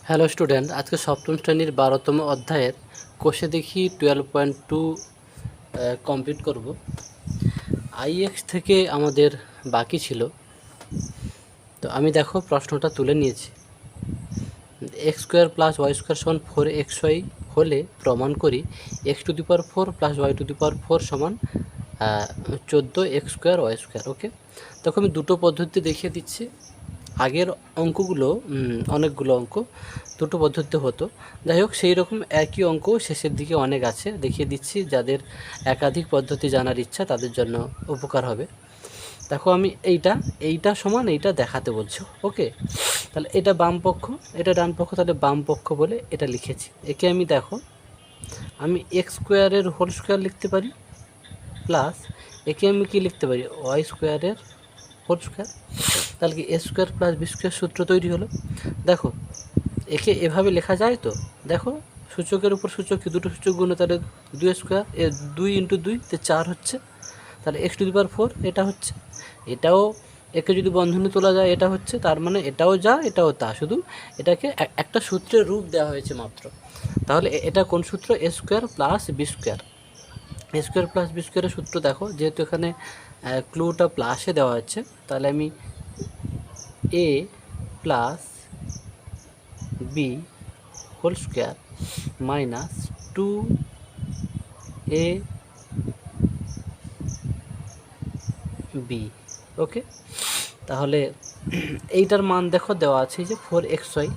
Hello student, আজকে সপ্তম শ্রেণীর 12তম অধ্যায়ের কোষে দেখি 12.2 কমপ্লিট করব। আইএক্স থেকে আমাদের বাকি ছিল, তো আমি দেখো প্রশ্নটা তুলে নিয়েছি। X square plus Y square সমান 4xy হলে প্রমাণ করি X to the power 4 plus Y to the power 4 সমান 14 X square Y square. Okay, তখন আমি দুটো পদ্ধতি দেখিয়ে দিচ্ছি। আগের অঙ্কগুলো অনেকগুলো অঙ্ক দুটো পদ্ধতিতে হতো। যাই হোক, সেই রকম একই অঙ্ক শেষের দিকে অনেক আছে, দেখিয়ে দিচ্ছি। যাদের একাধিক পদ্ধতি জানার ইচ্ছা তাদের জন্য উপকার হবে। দেখো, আমি এইটা সমান এইটা দেখাতে বলছো। ওকে, তাহলে এটা বাম পক্ষ, এটা ডান পক্ষ, তাহলে বাম পক্ষ বলে এটা লিখেছি। একে আমি দেখো, আমি এক্স স্কোয়ারের হোল স্কোয়ার লিখতে পারি, প্লাস একে আমি কি লিখতে পারি, ওয়াই স্কোয়ারের হোল স্কোয়ার। তাহলে কি a square plus B square সূত্র তৈরি হলো। দেখো, একে এভাবে লেখা যায়। তো দেখো, সূচকের উপর সূচক কি, দুটো সূচক গুণ, তাহলে 2 স্কোয়ার, 2 ইন্টু 2 তে 4 হচ্ছে। তাহলে এক্স টু দি পাওয়ার 4 এটা হচ্ছে, এটাও একে যদি বন্ধনী তোলা যায় এটা হচ্ছে, তার মানে এটাও যা এটাও তা, শুধু এটাকে একটা সূত্রের রূপ দেওয়া হয়েছে মাত্র। তাহলে এটা কোন সূত্র, এ square plus B square. A square plus B স্কোয়ারের সূত্র দেখো, যেহেতু এখানে ক্লুটা প্লাসে দেওয়া হচ্ছে, তাহলে আমি A plus B whole square minus 2 A B. Okay, তাহলে এইটার মান দেখো দেওয়া আছে যে 4xy,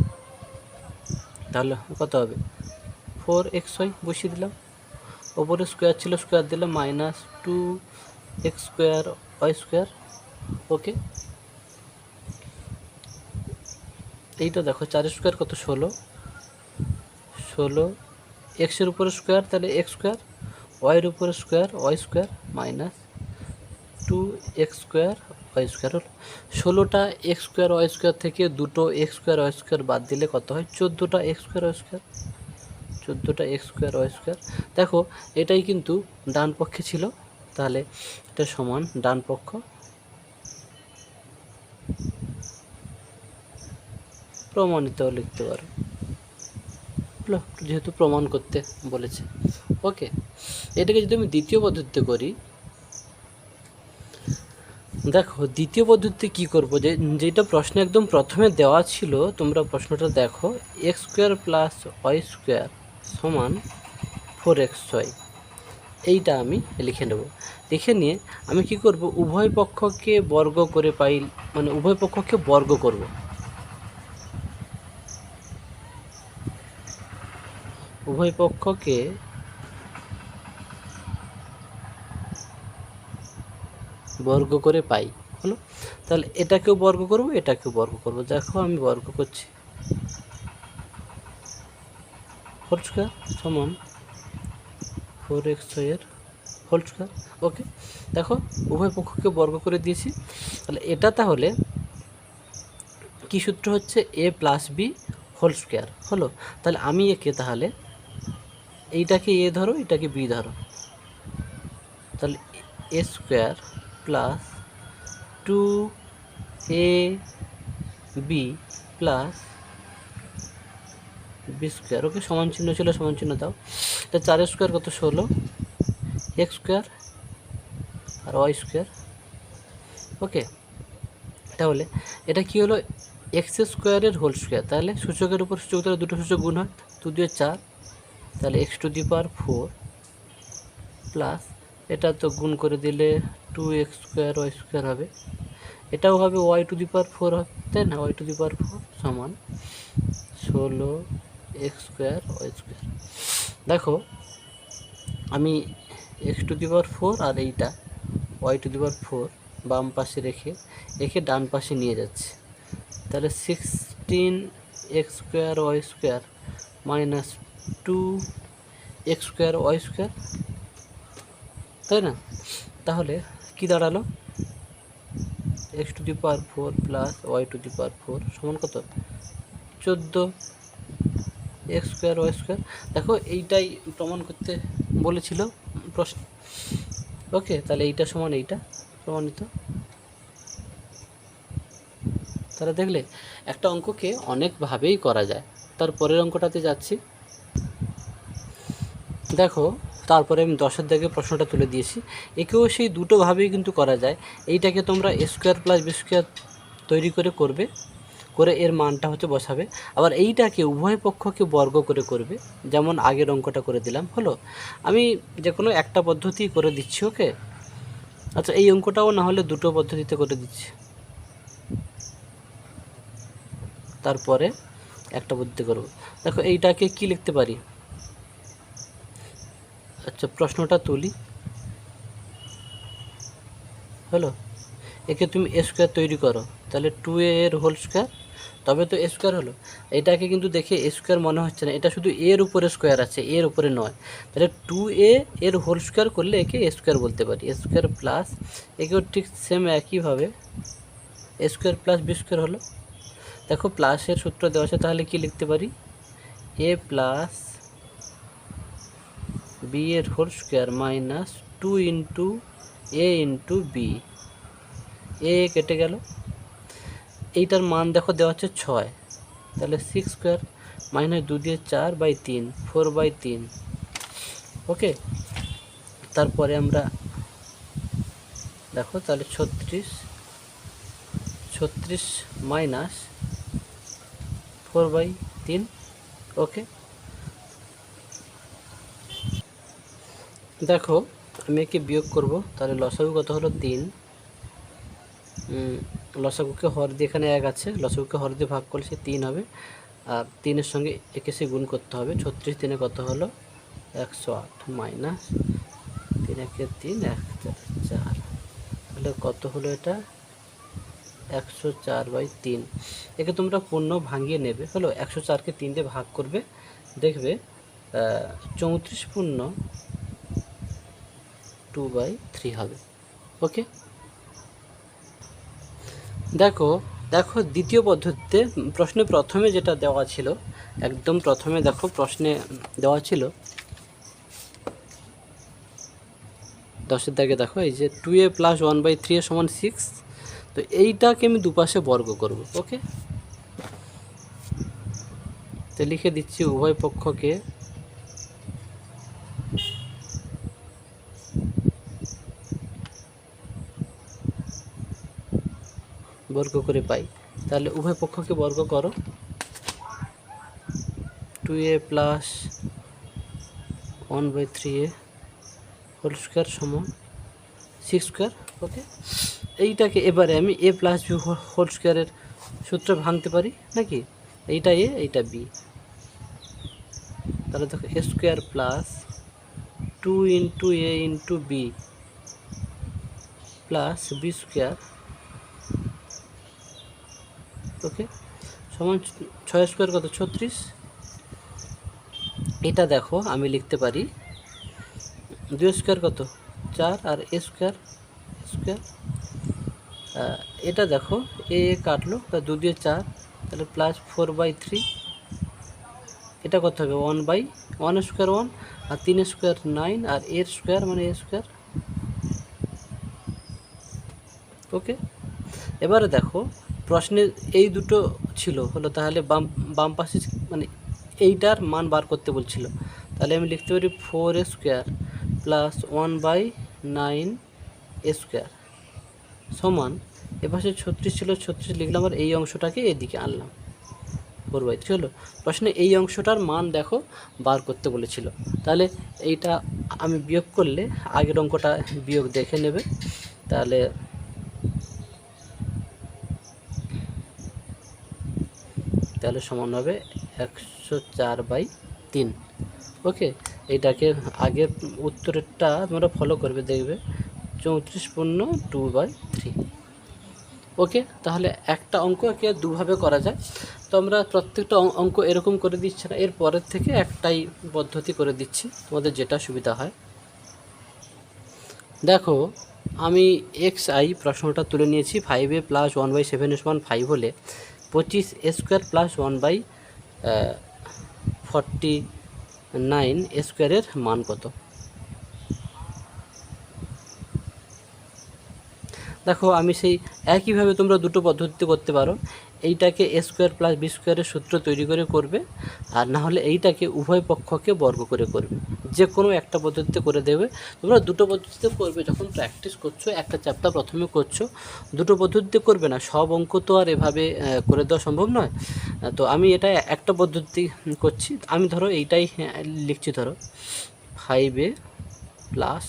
তাহলে কত হবে, 4xy বসিয়ে দিলাম। ওপরে স্কোয়ার ছিল, স্কোয়ার দিলাম, minus 2x square Y square. Okay, এইটা দেখো 4 স্কোয়ার কত, 16 এক্সের উপরে স্কোয়ার, তাহলে এক্স স্কোয়ার, ওয়াইয়ের উপরে square Y square, minus 2x square Y square হল। 16টা এক্স স্কোয়ার ওয়াই স্কোয়ার থেকে দুটো এক্স স্কোয়ার ওয়াই স্কোয়ার বাদ দিলে কত হয়, 14টা এক্স স্কোয়ার ওয়াই স্কোয়ার, 14টা এক্স স্কোয়ার ওয়াই স্কোয়ার। দেখো, এটাই কিন্তু ডান পক্ষে ছিল, তাহলে এটা সমান ডান পক্ষ প্রমাণিত লিখতে পারো, যেহেতু প্রমাণ করতে বলেছে। ওকে, এটাকে যদি আমি দ্বিতীয় পদ্ধতিতে করি, দেখো দ্বিতীয় পদ্ধতিতে কী করবো, যেটা প্রশ্নে একদম প্রথমে দেওয়া ছিল, তোমরা প্রশ্নটা দেখো, x square plus Y square সমান 4xy, এইটা আমি লিখে নেব। লিখে নিয়ে আমি কি করব, উভয় পক্ষকে বর্গ করে পাই, মানে উভয় পক্ষকে বর্গ করব। উভয় পক্ষকে বর্গ করে পাই হলো। তাহলে এটাকেও বর্গ করব, এটাকেও বর্গ করব। দেখো, আমি বর্গ করছি, হোল স্কোয়ার সমান 4xy এর হোল স্কোয়ার। ওকে, দেখো উভয় পক্ষকে বর্গ করে দিয়েছি। তাহলে এটা তাহলে কী সূত্র হচ্ছে, এ প্লাস বি হোল স্কোয়ার হলো। তাহলে আমি একে, তাহলে এইটাকে এ ধরো, এটাকে বি ধরো, তাহলে A square plus 2 A B plus B square. Okay, সমান চিহ্ন ছিল, সমান চিহ্ন দাও। এটা 4 স্কোয়ার কত, 16 এক্স স্কোয়ার আর ওয়াই স্কোয়ার। ওকে, তাহলে এটা কি হলো, এক্স স্কোয়ারের হোল স্কোয়ার। তাহলে সূচকের উপর সূচক, তাহলে দুটো সূচক গুণ হয়, 2 দিয়ে 4, তাহলে x to the power 4 plus এটা তো গুণ করে দিলে 2x স্কোয়ার ওয়াই স্কোয়ার হবে, এটাও হবে ওয়াই টু দি পাওয়ার 4 হবে, তাই না, ওয়াই টু দি পাওয়ার 4 সমান 16x স্কোয়ার ওয়াই স্কোয়ার। দেখো, আমি এক্স টু দি পাওয়ার 4 আর এইটা ওয়াই টু দি পাওয়ার 4 বাম পাশে রেখে একে ডান পাশে নিয়ে যাচ্ছি। তাহলে 16x square Y square minus 2x square Y square, তাই না। তাহলে কি দাঁড়ালো, X to the power 4 plus Y to the power 4 সমান কত, 14x স্কোয়ার ওয়াই স্কোয়ার। দেখো, এইটাই প্রমাণ করতে বলেছিল প্রশ্ন। ওকে, তাহলে এইটা সমান এইটা প্রমাণিত। তাহলে দেখলে একটা অঙ্ককে অনেকভাবেই করা যায়। তারপরের অঙ্কটাতে যাচ্ছি। দেখো, তারপরে আমি 10-এর দাগে প্রশ্নটা তুলে দিয়েছি। একেও সেই দুটোভাবেই কিন্তু করা যায়। এইটাকে তোমরা এ স্কোয়ার প্লাস বি স্কোয়ার তৈরি করবে, করে এর মানটা হচ্ছে বসাবে। আবার এইটাকে উভয় পক্ষকে বর্গ করে করবে, যেমন আগের অঙ্কটা করে দিলাম। হলো, আমি যে কোনো একটা পদ্ধতি করে দিচ্ছি। ওকে, আচ্ছা, এই অঙ্কটাও না হলে দুটো পদ্ধতিতে করে দিচ্ছি, তারপরে একটা পদ্ধতি করব। দেখো, এইটাকে কি লিখতে পারি? আচ্ছা, প্রশ্নটা তুলি। হলো, একে তুমি এ স্কোয়ার তৈরি করো, তাহলে 2a এর হোল স্কোয়ার, তবে তো এ স্কোয়ার হলো। এটাকে কিন্তু দেখে এ স্কোয়ার মনে হচ্ছে না, এটা শুধু এর উপরে স্কোয়ার আছে, এর উপরে নয়। তাহলে 2a এর হোল স্কোয়ার করলে একে এ স্কোয়ার বলতে পারি। এ স্কোয়ার প্লাস, একেও ঠিক সেম একইভাবে এ স্কোয়ার প্লাস বি স্কোয়ার হলো। দেখো, প্লাসের সূত্র দেওয়া আছে, তাহলে কি লিখতে পারি? এ প্লাস বি এর whole square minus 2 into A into B. এ কেটে গেল, এইটার মান দেখো দেওয়া হচ্ছে 6, তাহলে 6 স্কোয়ার মাইনাস 2 দিয়ে 4/3, 4/3। ওকে, তারপরে আমরা দেখো, তাহলে 36 মাইনাস 4/3। ওকে, দেখো, আমি একে বিয়োগ করব, তাহলে লসাগু কত হলো? 3। লসাগুকে হর দিয়ে, এখানে 1 আছে, লসাগুকে হর দিয়ে ভাগ করলে সে 3 হবে, আর 3-এর সঙ্গে একে সে গুণ করতে হবে। 36 3-এ কত হলো? 108 মাইনাস 3 1 3, 1 4, তাহলে কত হলো? এটা 104/3। একে তোমরা পূর্ণ ভাঙিয়ে নেবে। হলো, 104কে 3 দিয়ে ভাগ করবে, দেখবে 34 পূর্ণ 2/3 হবে। ওকে, দেখো, দ্বিতীয় পদ্ধতিতে প্রশ্নে প্রথমে যেটা দেওয়া ছিল, একদম প্রথমে দেখো প্রশ্নে দেওয়া ছিল 10-এর দাগে, দেখো এই যে 2a প্লাস 1/3 সমান 6। তো এইটাকে আমি দুপাশে বর্গ করব। ওকে, তো লিখে দিচ্ছি উভয় পক্ষকে বর্গ করে পাই। তাহলে উভয় পক্ষকে বর্গ করো। 2a plus 1/3a whole square সমান 6 স্কোয়ার। ওকে, এইটাকে এবারে আমি এ প্লাস বি হোল স্কোয়ারের সূত্র ভাঙতে পারি নাকি? এইটা এ, এইটা বি, তাহলে দেখো A square plus 2 into A into B plus B square. Okay, সমান 6 স্কোয়ার কত? 36। এটা দেখো আমি লিখতে পারি 2 স্কোয়ার কত? 4, আর এ স্কোয়ার স্কোয়ার। এটা দেখো এ কাটলো, তা 2 দিয়ে 4, তাহলে প্লাস 4/3। এটা কত হবে? 1 স্কোয়ার 1, আর 3 স্কোয়ার 9, আর এর স্কোয়ার মানে এ স্কোয়ার। ওকে, এবারে দেখো প্রশ্নে এই দুটো ছিল। হলো, তাহলে বাম পাশে মানে এইটার মান বার করতে বলছিল, তাহলে আমি লিখতে পারি 4a স্কোয়ার প্লাস 1/9 এ স্কোয়ার সমান, এপাশে 36 ছিল, 36 লিখলাম, আর এই অংশটাকে এদিকে আনলাম 4/3। হলো, প্রশ্নে এই অংশটার মান দেখো বার করতে বলেছিল। তাহলে এইটা আমি বিয়োগ করলে, আগের অঙ্কটা বিয়োগ দেখে নেবে, তাহলে সমান হবে 104/3। ওকে, এইটাকে আগের উত্তরেরটা তোমরা ফলো করবে, দেখবে 34 পূর্ণ 2/3। ওকে, তাহলে একটা অঙ্ককে দুভাবে করা যায়। তো আমরা প্রত্যেকটা অঙ্ক এরকম করে দিচ্ছি না, এর পরের থেকে একটাই পদ্ধতি করে দিচ্ছি, তোমাদের যেটা সুবিধা হয়। দেখো, আমি xi প্রশ্নটা তুলে নিয়েছি। 5a প্লাস 1/7 সমান 5 হলে 25 স্কোয়ার প্লাস 1/49 স্কোয়ারের মান কত? দেখো, আমি সেই একইভাবে তোমরা দুটো পদ্ধতিতে করতে পারো। এইটাকে এ স্কোয়ার প্লাস বি স্কোয়ারের সূত্র তৈরি করে করবে, আর না হলে এইটাকে উভয় পক্ষকে বর্গ করে করবে। যে কোনো একটা পদ্ধতিতে করে দেবে। তোমরা দুটো পদ্ধতিতে করবে, যখন প্র্যাকটিস করছো, একটা চ্যাপ্টার প্রথমে করছো, দুটো পদ্ধতিতে করবে না। সব অঙ্ক তো আর এভাবে করে দেওয়া সম্ভব নয়। তো আমি এটা একটা পদ্ধতি করছি। আমি ধরো এইটাই লিখছি, ধরো 5a প্লাস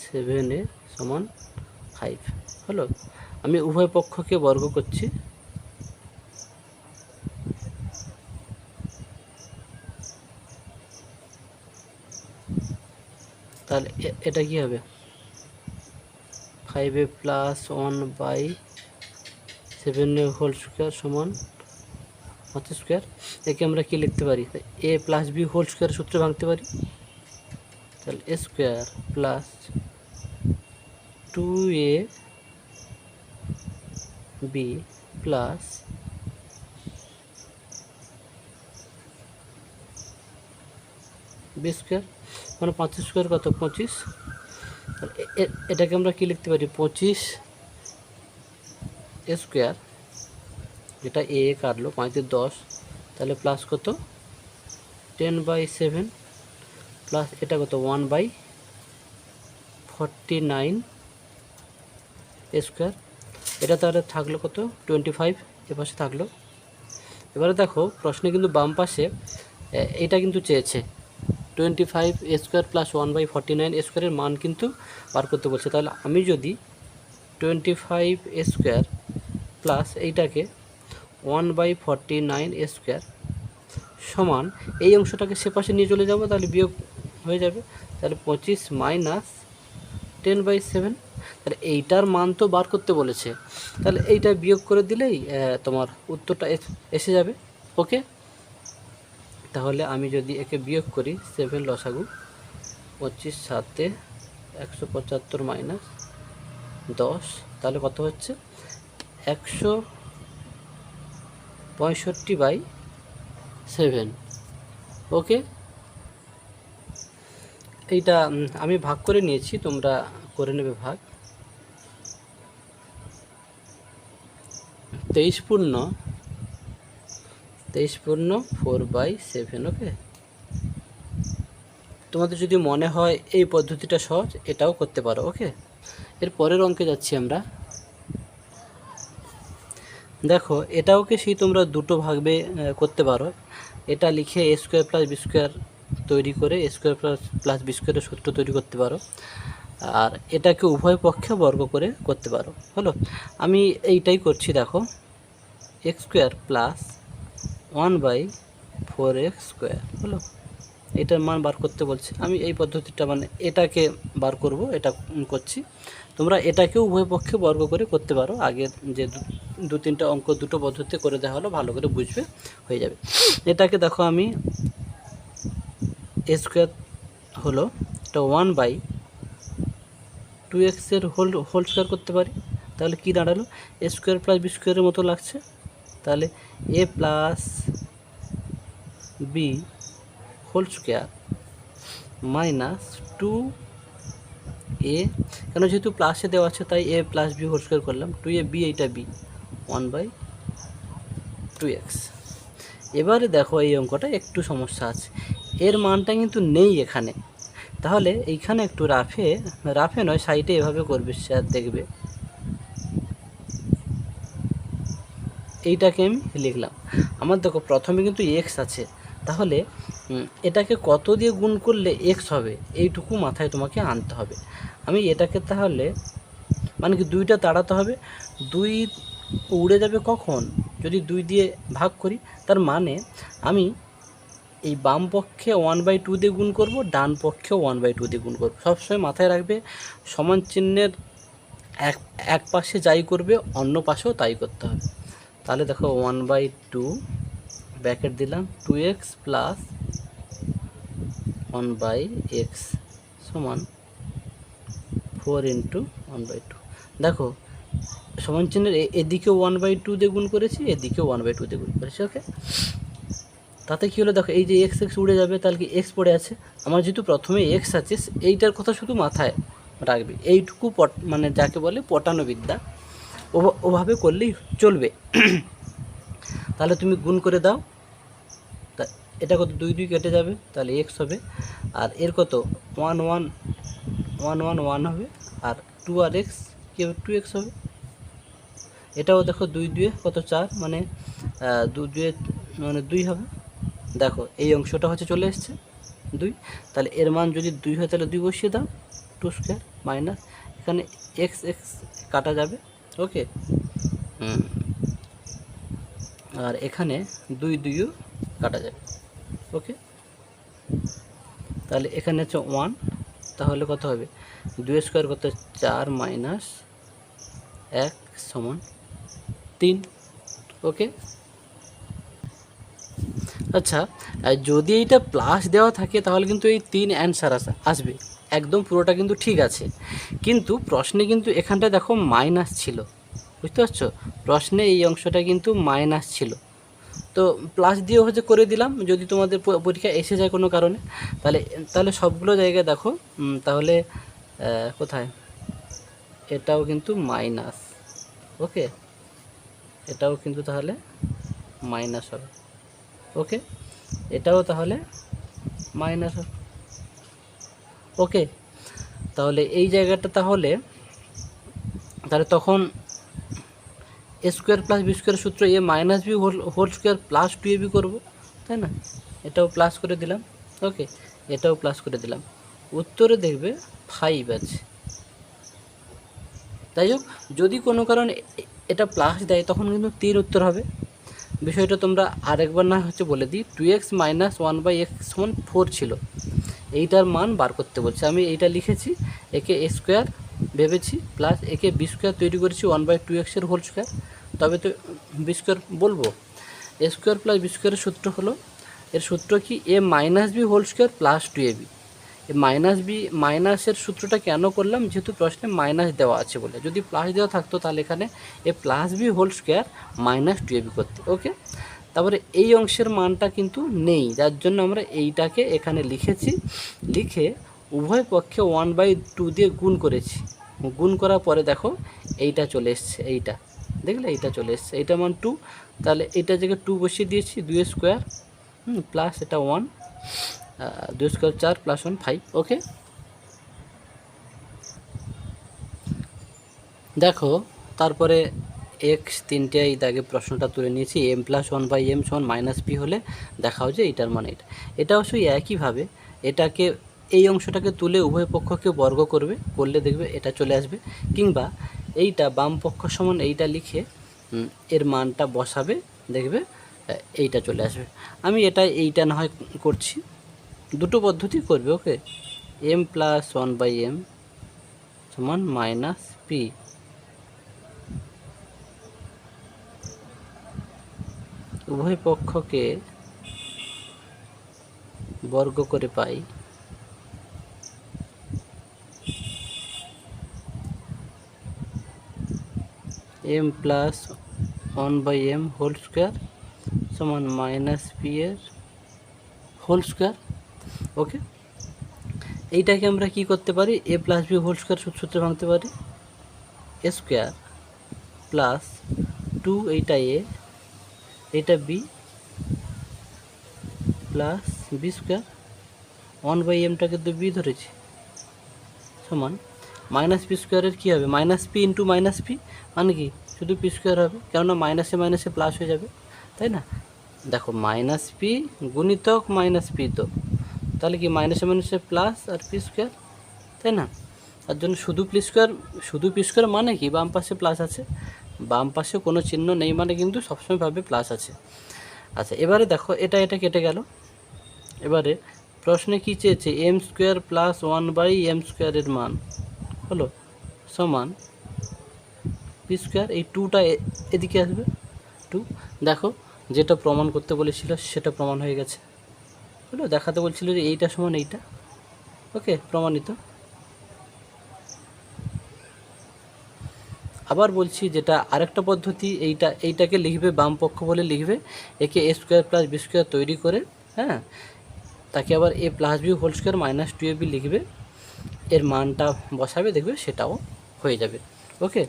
7a সমান 5 হলো। আমি উভয় পক্ষকে বর্গ করছি, তাহলে এটা কি হবে? 5a প্লাস 1/7 হোল স্কোয়ার সমান 5 স্কোয়ার। একে আমরা কি লিখতে পারি? A plus B whole square সূত্রে ভাঙতে পারি। তাহলে A square plus 2ab plus B square, মানে 5 স্কোয়ার কত? 25। এটাকে আমরা কি লিখতে পারি? 25 স্কোয়ার, যেটা এ কাটলো 5 × 10, তাহলে প্লাস কত? 10/7 প্লাস এটা কত? 1/49 স্কোয়ার। এটা তাহলে থাকলো কত? 25 এপাশে থাকলো। এবারে দেখো প্রশ্নে কিন্তু বাম পাশে এটা কিন্তু চেয়েছে 25 স্কোয়ার প্লাস 1/49 স্কোয়ারের মান কিন্তু বার করতে বলছে। তাহলে আমি যদি 25 স্কোয়ার প্লাস এইটাকে 1/49 স্কোয়ার সমান, এই অংশটাকে সে পাশে নিয়ে চলে যাব, তাহলে বিয়োগ হয়ে যাবে। তাহলে 25 মাইনাস 10/7, তাহলে এইটার মান তো বার করতে বলেছে, তাহলে এইটা বিয়োগ করে দিলেই তোমার উত্তরটা এসে যাবে। ওকে, তাহলে আমি যদি একে বিয়োগ করি, 7 লসাগু 25 7 175 মাইনাস 10, তাহলে কত হচ্ছে? 165/7। ওকে, এইটা আমি ভাগ করে নিয়েছি, তোমরা করে নেবে ভাগ। 23 পূর্ণ 4/7। ওকে, তোমাদের যদি মনে হয় এই পদ্ধতিটা সহজ, এটাও করতে পারো। ওকে, এর পরের অঙ্কে যাচ্ছি আমরা। দেখো এটাওকে সেই তোমরা দুটো ভাগে করতে পারো। এটা লিখে এ স্কোয়ার প্লাস বি স্কোয়ার তৈরি করে এ স্কোয়ার প্লাস বি স্কোয়ারের সূত্র তৈরি করতে পারো, আর এটাকে উভয় পক্ষে বর্গ করে করতে পারো। হলো, আমি এইটাই করছি। দেখো x square plus 1/4x square হলো, এটার মান বার করতে বলছে। আমি এই পদ্ধতিটা মানে এটাকে বার করব, এটা করছি। তোমরা এটাকেও উভয় পক্ষে বর্গ করে করতে পারো। আগের যে দু তিনটা অঙ্ক দুটো পদ্ধতিতে করে দেওয়া হলো, ভালো করে বুঝবে, হয়ে যাবে। এটাকে দেখো আমি এ স্কোয়ার হলো, এটা 1/2x এর হোল স্কোয়ার করতে পারি। তাহলে কি দাঁড়ালো? এ স্কোয়ার প্লাস বি স্কোয়ারের মতো লাগছে। তাহলে A plus B whole square minus 2a, কেন? যেহেতু প্লাসে দেওয়া আছে তাই A plus B whole square করলাম। 2ab, এইটা বি, 1/2x। এবারে দেখো এই অঙ্কটা একটু সমস্যা আছে, এর মানটা কিন্তু নেই এখানে। তাহলে এইখানে একটু রাফে নয়, সাইডে এভাবে করবে, স্যার দেখবে। এইটাকে আমি লিখলাম। আমার দেখো প্রথমে কিন্তু এক্স আছে, তাহলে এটাকে কত দিয়ে গুণ করলে এক্স হবে, এইটুকু মাথায় তোমাকে আনতে হবে। আমি এটাকে তাহলে মানে কি দুইটা তাড়াতে হবে। 2 উড়ে যাবে কখন? যদি 2 দিয়ে ভাগ করি। তার মানে আমি এই বাম পক্ষে 1/2 দিয়ে গুণ করব, ডান পক্ষেও 1/2 দিয়ে গুণ করব। সবসময় মাথায় রাখবে, সমান চিহ্নের এক পাশে যাই করবে অন্য পাশেও তাই করতে হবে। তাহলে দেখো 1/2 ব্র্যাকেট দিলাম, 2x প্লাস 1/x সমান 4 × 1/2। দেখো সমান চিহ্নের এদিকেও 1/2 দিয়ে গুণ করেছি, এদিকেও 1/2 দিয়ে গুণ করেছি। ওকে, তাতে কী হলো? দেখো এই যে এক্স উড়ে যাবে, তাহলে কি এক্স পড়ে আছে। আমার যেহেতু প্রথমে এক্স আছে, এইটার কথা শুধু মাথায় রাখবে। এইটুকু মানে যাকে বলে পটানো বিদ্যা। ওভাবে করলেই চলবে। তাহলে তুমি গুণ করে দাও, তা এটা কত, 2 2 কেটে যাবে, তাহলে এক্স হবে। আর এর কত 1 1 1 1 1 হবে, আর 2 আর এক্স কী হবে, 2x হবে। এটাও দেখো 2 2 কত 4, মানে 2 2 মানে 2 হবে। দেখো এই অংশটা হচ্ছে চলে এসছে 2, তাহলে এর মান যদি 2 হয় তাহলে 2 বসিয়ে দাও, 2 স্কোয়ার মাইনাস এখানে এক্স এক্স কাটা যাবে, ওকে। আর এখানে 2 2ও কাটা যাবে, ওকে। তাহলে এখানে হচ্ছে 1, তাহলে কত হবে 2 স্কোয়ার কত 4 মাইনাস 1 সমান 3, ওকে। আচ্ছা, যদি এইটা প্লাস দেওয়া থাকে তাহলে কিন্তু এই 3 অ্যান্সার আসবে, একদম পুরোটা কিন্তু ঠিক আছে। কিন্তু প্রশ্নে কিন্তু এখানটায় দেখো মাইনাস ছিল, বুঝতে পারছো, প্রশ্নে এই অংশটা কিন্তু মাইনাস ছিল, তো প্লাস দিয়েও হচ্ছে করে দিলাম যদি তোমাদের পরীক্ষা এসে যায় কোনো কারণে। তাহলে তাহলে সবগুলো জায়গায় দেখো, তাহলে কোথায় এটাও কিন্তু মাইনাস, ওকে, এটাও কিন্তু তাহলে মাইনাস হবে, ওকে, এটাও তাহলে মাইনাস হবে, ওকে। তাহলে এই জায়গাটা তাহলে তখন A square plus B square সূত্র A minus B whole square plus 2ab করবো, তাই না, এটাও প্লাস করে দিলাম, ওকে, এটাও প্লাস করে দিলাম, উত্তরে দেখবে 5 আছে। তাই হোক, যদি কোনো কারণে এটা প্লাস দেয় তখন কিন্তু 3 উত্তর হবে। বিষয়টা তোমরা আরেকবার না হচ্ছে বলে দিই, 2x মাইনাস 1/x সমান 4 ছিল, এইটার মান বার করতে বলছে। আমি এইটা লিখেছি, একে এ স্কোয়ার ভেবেছি, প্লাস একে বি স্কোয়ার তৈরি করেছি 1/2x এর হোল স্কোয়ার, তবে তো বি স্কোয়ার বলবো। এ স্কোয়ার প্লাস বি স্কোয়ারের সূত্র হলো, এর সূত্র কি A minus B whole square plus 2ab। মাইনাসের সূত্রটা কেন করলাম, যেহেতু প্রশ্নে মাইনাস দেওয়া আছে বলে, যদি প্লাস দেওয়া থাকতো তাহলে এখানে A plus B whole square minus 2ab করতে, ওকে। তারপরে এই অংশের মানটা কিন্তু নেই, যার জন্য আমরা এইটাকে এখানে লিখেছি, লিখে উভয় পক্ষে 1/2 দিয়ে গুণ করেছি, গুণ করার পরে দেখো এইটা চলে এসছে, এইটা দেখলে এইটা চলে এসছে, এইটা মান 2, তাহলে এইটা জায়গায় 2 বসিয়ে দিয়েছি, 2 স্কোয়ার প্লাস এটা 1, 2 স্কোয়ার 4 প্লাস 1 5, ওকে। দেখো তারপরে এক্স তিনটে এই দাগে প্রশ্নটা তুলে নিয়েছি, m প্লাস 1/m সমান মাইনাস পি হলে দেখাও যে এইটার মানে এটা অবশ্যই একইভাবে এটাকে এই অংশটাকে তুলে উভয় পক্ষকে বর্গ করলে দেখবে এটা চলে আসবে, কিংবা এইটা বাম পক্ষ সমান এইটা লিখে এর মানটা বসাবে, দেখবে এইটা চলে আসবে। আমি এইটা না হয় করছি, দুটো পদ্ধতি করবে, ওকে। m প্লাস 1/m সমান মাইনাস পি, উভয় পক্ষকে বর্গ করে পাই m plus 1/m whole square সমান মাইনাস পি এর হোল স্কোয়ার, ওকে। এইটাকে আমরা কি করতে পারি, a plus B whole square সূত্রে ভাঙতে পারি, এ স্কোয়ার প্লাস 2 এইটা এ, এইটা বি প্লাস বি স্কোয়ার, 1/mটাকে তো বি ধরেছি, সমান মাইনাস পি স্কোয়ারের কী হবে, minus P into minus P, মানে কি শুধু পি স্কোয়ার হবে, কেননা মাইনাসে মাইনাসে প্লাস হয়ে যাবে, তাই না। দেখো মাইনাস পি গুণিতক মাইনাস পি, তো তাহলে কি মাইনাসে মাইনাসে প্লাস আর পি স্কোয়ার, তাই না। তার জন্য শুধু পি স্কোয়ার মানে কি, বাম পাশে প্লাস আছে, বাম পাশে কোনো চিহ্ন নেই মানে কিন্তু সবসময় ভাবে প্লাস আছে। আচ্ছা, এবারে দেখো এটা কেটে গেল, এবারে প্রশ্নে কী চেয়েছে, m স্কোয়ার প্লাস 1/m স্কোয়ারের মান হলো সমান পি স্কোয়ার, এই 2টা এদিকে আসবে 2, দেখো যেটা প্রমাণ করতে বলেছিল সেটা প্রমাণ হয়ে গেছে, হলো, দেখাতে বলছিল যে এইটা সমান এইটা, ওকে, প্রমাণিত। আবার বলছি, যেটা আরেকটা পদ্ধতি, এইটাকে লিখবে বাম পক্ষ বলে লিখবে, একে A square plus B square তৈরি করে, হ্যাঁ, তাকে আবার A plus B whole square minus 2ab লিখবে, এর মানটা বসাবে, দেখবে সেটাও হয়ে যাবে, ওকে।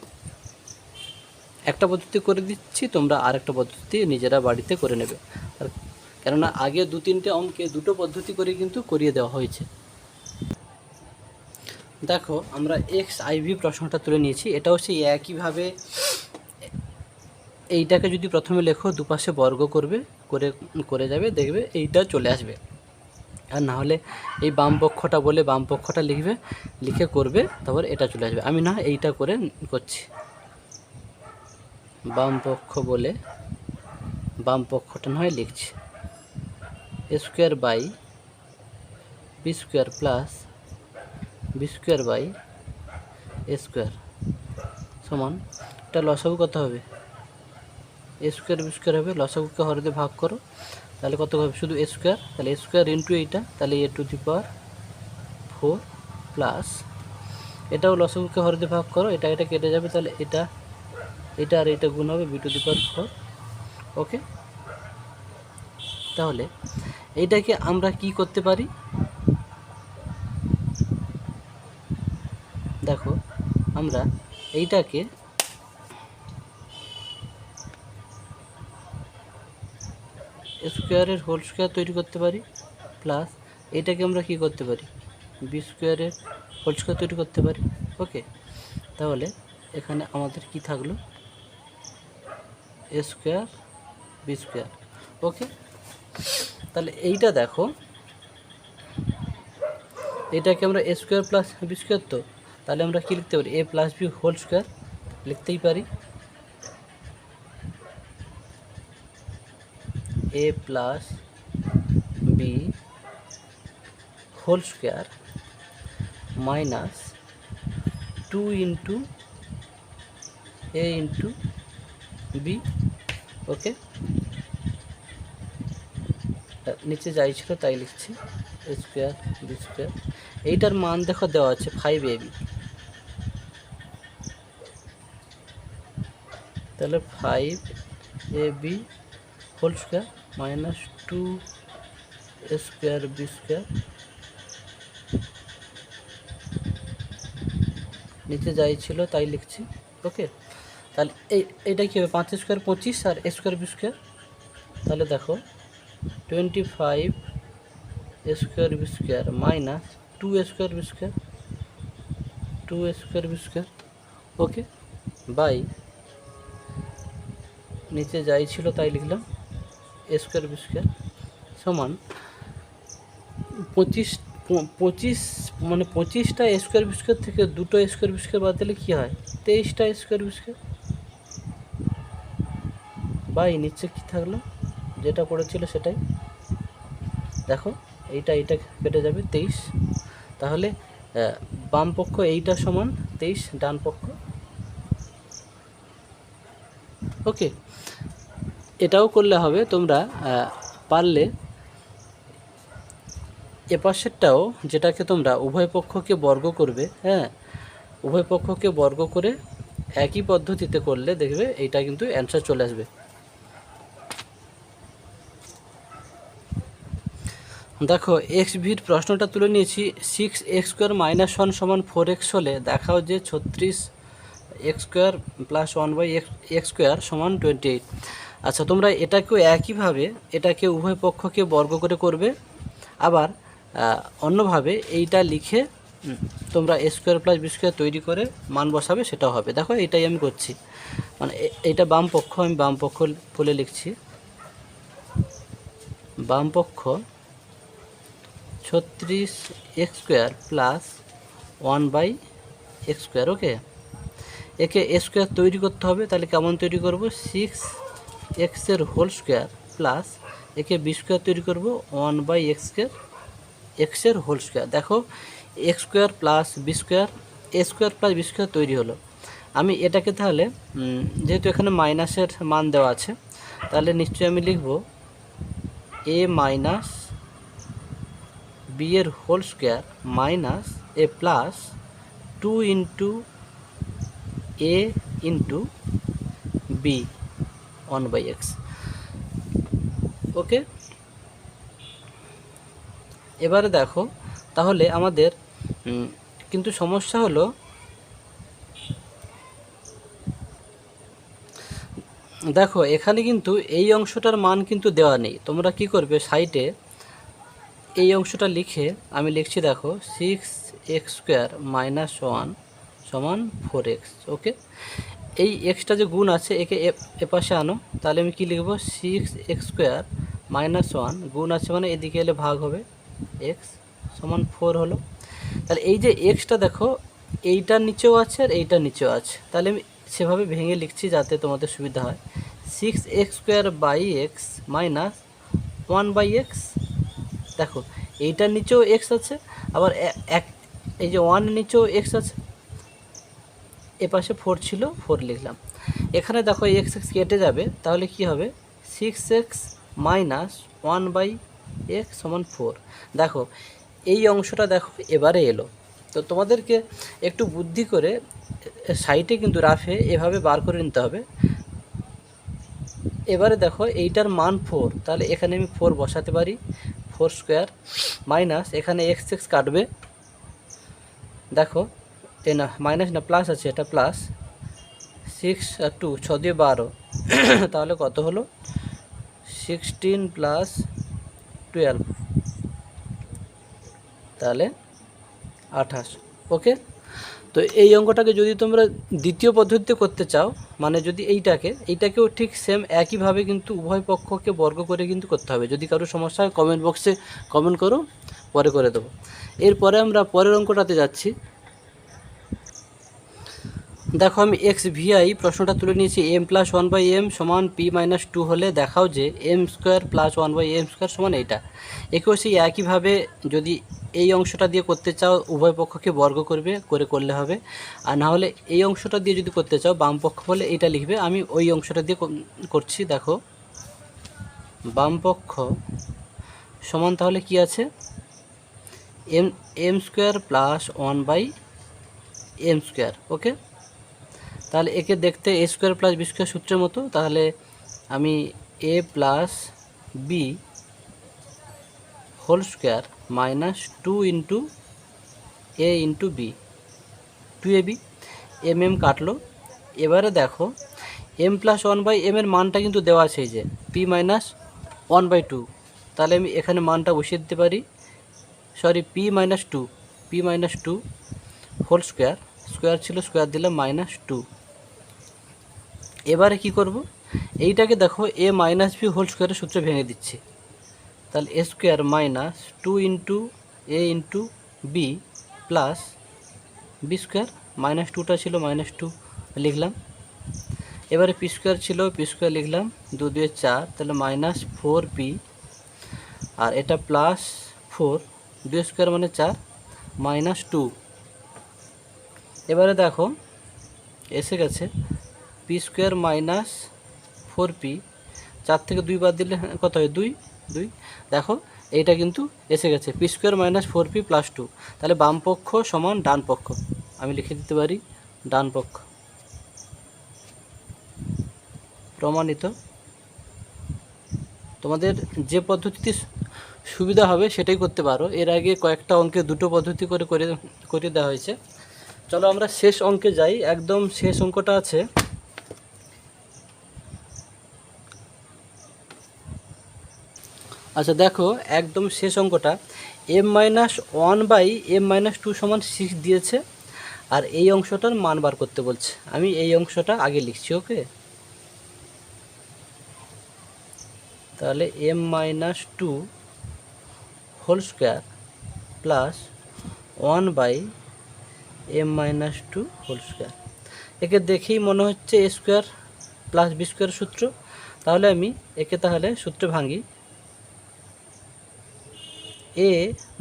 একটা পদ্ধতি করে দিচ্ছি, তোমরা আরেকটা পদ্ধতি নিজেরা বাড়িতে করে নেবে। আর কেননা আগে 2-3টে অঙ্কে দুটো পদ্ধতি করে কিন্তু করিয়ে দেওয়া হয়েছে। দেখো আমরা XIV প্রশ্নটা তুলে নিয়েছি। এটাও সেই একইভাবে এইটাকে যদি প্রথমে লেখো, দুপাশে বর্গ করবে, করে যাবে, দেখবে এইটা চলে আসবে। আর না হলে এই বাম পক্ষটা বলে বাম পক্ষটা লিখবে, লিখে করবে, তারপর এটা চলে আসবে। আমি না এইটা করে করছি, বাম পক্ষ বলে বাম পক্ষটা নয় লিখছি, square by b square plus B square by square সমান, এটা লসাগু কত হবে, স্কোয়ার বি স্কোয়ার হবে, লসাগুকে হর দিয়ে ভাগ করো, তাহলে কত হবে, শুধু স্কোয়ার, তাহলে স্কোয়ার ইন্টু এইটা, তাহলে a⁴ প্লাস এটাও লসাগুকে হর দিয়ে ভাগ করো, এটা কেটে যাবে, তাহলে এটা আর এটা গুণ হবে b⁴। ওকে, তাহলে এইটাকে আমরা কি করতে পারি, দেখো আমরা এইটাকে স্কোয়ারের হোল স্কোয়ার তৈরি করতে পারি, প্লাস এটাকে আমরা কি করতে পারি, বি স্কোয়ারের হোল স্কোয়ার তৈরি করতে পারি। ওকে, তাহলে এখানে আমাদের কি থাকলো, A square B square. Okay, তাহলে এইটা দেখো, এটাকে আমরা A square plus B square, তো তাহলে আমরা কি লিখতে পারি, A plus B whole square লিখতেই পারি, A plus B whole square minus 2 into A into B. Okay, নিচে যাই ছিল তাই লিখছি, এ স্কোয়ার বি স্কোয়ার। এইটার মান দেখো দেওয়া আছে 5ab, তাহলে 5ab whole square minus 2 square B square, নিচে যাই ছিল তাই লিখছি। ওকে, তাহলে এইটা কী হবে, 5 স্কোয়ার 25 আর এ স্কোয়ার বি স্কোয়ার, তাহলে দেখো 25 square B square minus 2 square B square, 2 square B square. Okay, by নিচে যাই ছিল তাই লিখলাম, এ স্কোয়ার বি স্কোয়ার সমান 25 মানে 25টা স্কোয়ার বি স্কোয়ার থেকে 2টো স্কোয়ার বি স্কোয়ার বাদ দিলে কী হয়, 23টা স্কোয়ার বি স্কোয়ার, বাই নিচে কী থাকলো, যেটা পড়েছিল সেটাই, দেখো এইটা কেটে যাবে 23, তাহলে বাম পক্ষ এইটা সমান 23 ডান পক্ষ। ওকে, এটাও করলে হবে, তোমরা পারলে এপাশেরটাও, যেটাকে তোমরা উভয় পক্ষকে বর্গ করবে, হ্যাঁ উভয় পক্ষকে বর্গ করে একই পদ্ধতিতে করলে দেখবে এইটা কিন্তু অ্যান্সার চলে আসবে। দেখো XVর প্রশ্নটা তুলে নিয়েছি, 6x² - 1 সমান 4x হলে দেখাও যে 36x² প্লাস 1/x² সমান 28। আচ্ছা, তোমরা এটাকেও একইভাবে এটাকে উভয় পক্ষকে বর্গ করে করবে, আবার অন্যভাবে এইটা লিখে তোমরা a square plus B square তৈরি করে মান বসাবে, সেটাও হবে। দেখো এইটাই আমি করছি, মানে এইটা বাম পক্ষ, আমি বাম পক্ষ বলে লিখছি, বাম পক্ষ 36x² প্লাস 1/x²। ওকে, একে এ স্কোয়ার তৈরি করতে হবে, তাহলে কেমন তৈরি করব, 6x এর হোল স্কোয়ার প্লাস একে বি স্কোয়ার তৈরি করব 1/x² এর হোল স্কোয়ার। দেখো x square plus B square, A square plus B square তৈরি হলো। আমি এটাকে তাহলে যেহেতু এখানে মাইনাসের মান দেওয়া আছে, তাহলে নিশ্চয়ই আমি লিখব এ মাইনাস বি এর whole square minus A plus 2 into A into B 1/x। ওকে, এবারে দেখো তাহলে আমাদের কিন্তু সমস্যা হলো দেখো এখানে কিন্তু এই অংশটার মান কিন্তু দেওয়া নেই। তোমরা কি করবে, সাইডে এই অংশটা লিখে আমি লিখছি, দেখো 6x² - 1 সমান 4x। ওকে, এই এক্সটা যে গুণ আছে একে এপাশে আনো, তাহলে আমি কি লিখব, 6x² - 1 গুণ আছে মানে এদিকে এলে ভাগ হবে, x সমান 4 হলো। তাহলে এই যে এক্সটা দেখো এইটার নিচেও আছে আর এইটার নিচেও আছে, তাহলে আমি সেভাবে ভেঙে লিখছি যাতে তোমাদের সুবিধা হয়। 6x² - 1/x। দেখো এইটার নিচেও এক্স আছে, আবার এক এই যে 1 নিচেও এক্স আছে, এপাশে 4 ছিল 4 লিখলাম। এখানে দেখো এক্স এক্স কেটে যাবে, তাহলে কি হবে, 6x - 1/x সমান 4। দেখো এই অংশটা দেখো এবারে এলো। তো তোমাদেরকে একটু বুদ্ধি করে সাইডে কিন্তু রাফে এভাবে বার করে নিতে হবে। এবারে দেখো এইটার মান 4, তাহলে এখানে আমি 4 বসাতে পারি, 4² মাইনাস এখানে এক্স এক্স কাটবে, দেখো এ না মাইনাস না প্লাস আছে, এটা প্লাস 6 আর 2 6 দিয়ে 12 তাহলে কত হলো, 16 + 12 তাহলে 28। ওকে, তো এই অঙ্কটাকে যদি তোমরা দ্বিতীয় পদ্ধতিতে করতে চাও, মানে যদি এইটাকেও ঠিক সেম একইভাবে কিন্তু উভয় পক্ষকে বর্গ করে কিন্তু করতে হবে। যদি কারো সমস্যা হয় কমেন্ট বক্সে কমেন্ট করো, পরে করে দেবো। এরপরে আমরা পরের অঙ্কটাতে যাচ্ছি। দেখো আমি XVI প্রশ্নটা তুলে নিয়েছি, m + 1/m সমান p - 2 হলে দেখাও যে m² + 1/m² সমান এইটা। একেও সেই একইভাবে যদি এই অংশটা দিয়ে করতে চাও উভয় পক্ষকে বর্গ করলে হবে, আর না হলে এই অংশটা দিয়ে যদি করতে চাও বাম পক্ষ বলে এইটা লিখবে। আমি ওই অংশটা দিয়ে করছি। দেখো বাম পক্ষ সমান তাহলে কি আছে, m² + 1/m²। ওকে, তাহলে একে দেখতে a² + b² সূত্রের মতো, তাহলে আমি a + b² - 2 × a × b 2ab কাটলো। এবারে দেখো m + 1/m এর মানটা কিন্তু দেওয়া আছে, এই যে p - 1/2, তাহলে আমি এখানে মানটা বসিয়ে দিতে পারি, সরি p - 2 হোল স্কোয়ার ছিল স্কোয়ার দিলাম -2। এবারে কি করব, এইটাকে দেখো a - b হোল স্কোয়ারের সূত্রে ভেঙে দিচ্ছি, তাহলে a² - 2 × a × b plus b², -2টা ছিল -2 লিখলাম। এবারে p² ছিল p² লিখলাম, 2 2 4, তাহলে -4p, আর এটা +4, 2² মানে 4 -2। এবারে দেখো এসে গেছে p² - 4p, 4 থেকে 2 বাদ দিলে কত হয়, 2 2। দেখো এইটা কিন্তু এসে গেছে p² - 4p + 2, তাহলে বাম পক্ষ সমান ডান পক্ষ, আমি লিখে দিতে পারি ডান পক্ষ। প্রমাণিত। তোমাদের যে পদ্ধতিতে সুবিধা হবে সেটাই করতে পারো। এর আগে কয়েকটা অঙ্কে দুটো পদ্ধতি করে দেওয়া হয়েছে। চলো আমরা শেষ অঙ্কে যাই। একদম শেষ অঙ্কটা আছে, আচ্ছা দেখো একদম শেষ অঙ্কটা, m - 1/m - 2 সমান 6 দিয়েছে, আর এই অংশটার মান বার করতে বলছে। আমি এই অংশটা আগে লিখছি। ওকে, তাহলে m - 2 whole square plus 1/m - 2 whole square. একে দেখেই মনে হচ্ছে a² + b² সূত্র, তাহলে আমি একে তাহলে সূত্রে ভাঙি। a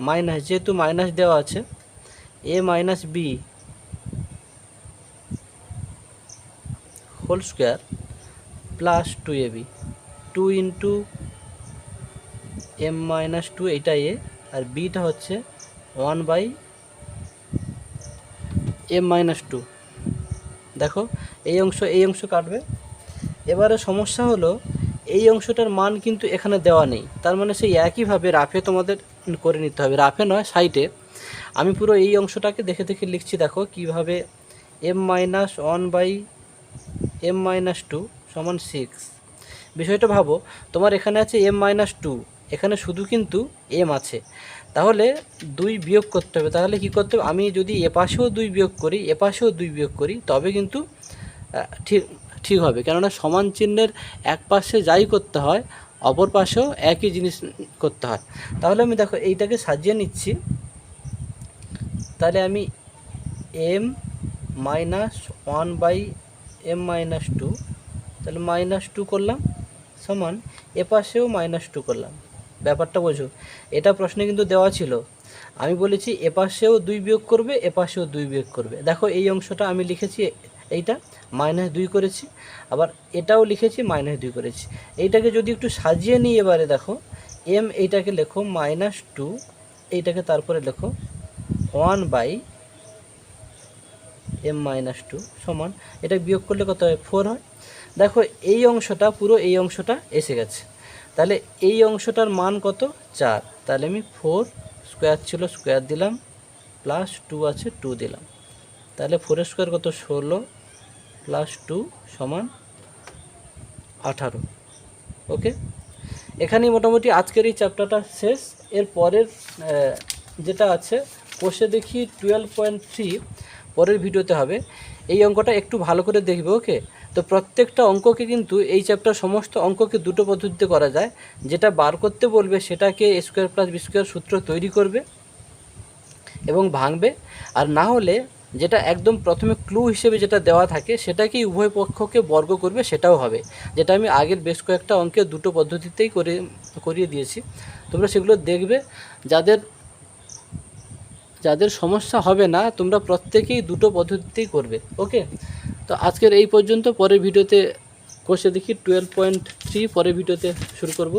মাইনাস, যেহেতু মাইনাস দেওয়া আছে, a - b whole square plus 2ab, 2 × m - 2 এইটা a, আর bটা হচ্ছে 1/m - 2। দেখো এই অংশ কাটবে। এবারে সমস্যা হলো এই অংশটার মান কিন্তু এখানে দেওয়া নেই, তার মানে সেই একইভাবে রাফে তোমাদের করে নিতে হবে, রাফে নয় সাইডে। আমি পুরো এই অংশটাকে দেখে দেখে লিখছি। দেখো কিভাবে m - 1/m - 2 সমান 6। বিষয়টা ভাবো, তোমার এখানে আছে m-2, এখানে শুধু কিন্তু m আছে, তাহলে 2 বিয়োগ করতে হবে। তাহলে কি করতে হবে, আমি যদি এপাশেও 2 বিয়োগ করি, এপাশেও 2 বিয়োগ করি, তবে কিন্তু ঠিক হবে। কেননা সমান চিহ্নের এক পাশে যাই করতে হয়, অপর পাশেও একই জিনিস করতে হয়। তাহলে আমি দেখো এইটাকে সাজিয়ে নিচ্ছি। তাহলে আমি m-1/m-2, তাহলে -2 করলাম, সমান এপাশেও -2 করলাম। ব্যাপারটা বোঝো, এটা প্রশ্নে কিন্তু দেওয়া ছিল। আমি বলেছি এপাশেও 2 বিয়োগ করবে, এপাশেও 2 বিয়োগ করবে। দেখো এই অংশটা আমি লিখেছি, এইটা -2 করেছি, আবার এটাও লিখেছি -2 করেছি। এইটাকে যদি একটু সাজিয়ে নিই, এবারে দেখো m এইটাকে লেখো -2, এইটাকে তারপরে লেখো 1/m-2 সমান, এটা বিয়োগ করলে কত হয়, 4 হয়। দেখো এই অংশটা, পুরো এই অংশটা এসে গেছে। তাহলে এই অংশটার মান কত, 4। তাহলে আমি 4 স্কোয়ার ছিল, স্কোয়ার দিলাম, প্লাস 2 আছে, 2 দিলাম। তাহলে 4 স্কোয়ার কত, 16, প্লাস 2 সমান 18। ওকে, এখানেই মোটামুটি আজকের এই চ্যাপ্টারটা শেষ। এর পরের যেটা আছে কোষে দেখি 12.3 পরের ভিডিওতে হবে। এই অঙ্কটা একটু ভালো করে দেখবে। ওকে, তো প্রত্যেকটা অঙ্ককে কিন্তু এই চ্যাপ্টার সমস্ত অঙ্ককে দুটো পদ্ধতিতে করা যায়। যেটা বার করতে বলবে সেটাকে a² + b² সূত্র তৈরি করবে এবং ভাঙবে, আর না হলে যেটা একদম প্রথমে ক্লু হিসেবে যেটা দেওয়া থাকে সেটাকেই উভয় পক্ষকে বর্গ করবে, সেটাও হবে। যেটা আমি আগের বেশ কয়েকটা অঙ্কে দুটো পদ্ধতিতেই করিয়ে দিয়েছি, তোমরা সেগুলো দেখবে। যাদের সমস্যা হবে না, তোমরা প্রত্যেকেই দুটো পদ্ধতিতেই করবে। ওকে, তো আজকের এই পর্যন্ত। পরের ভিডিওতে কোষে দেখি 12.3 পরের ভিডিওতে শুরু করব।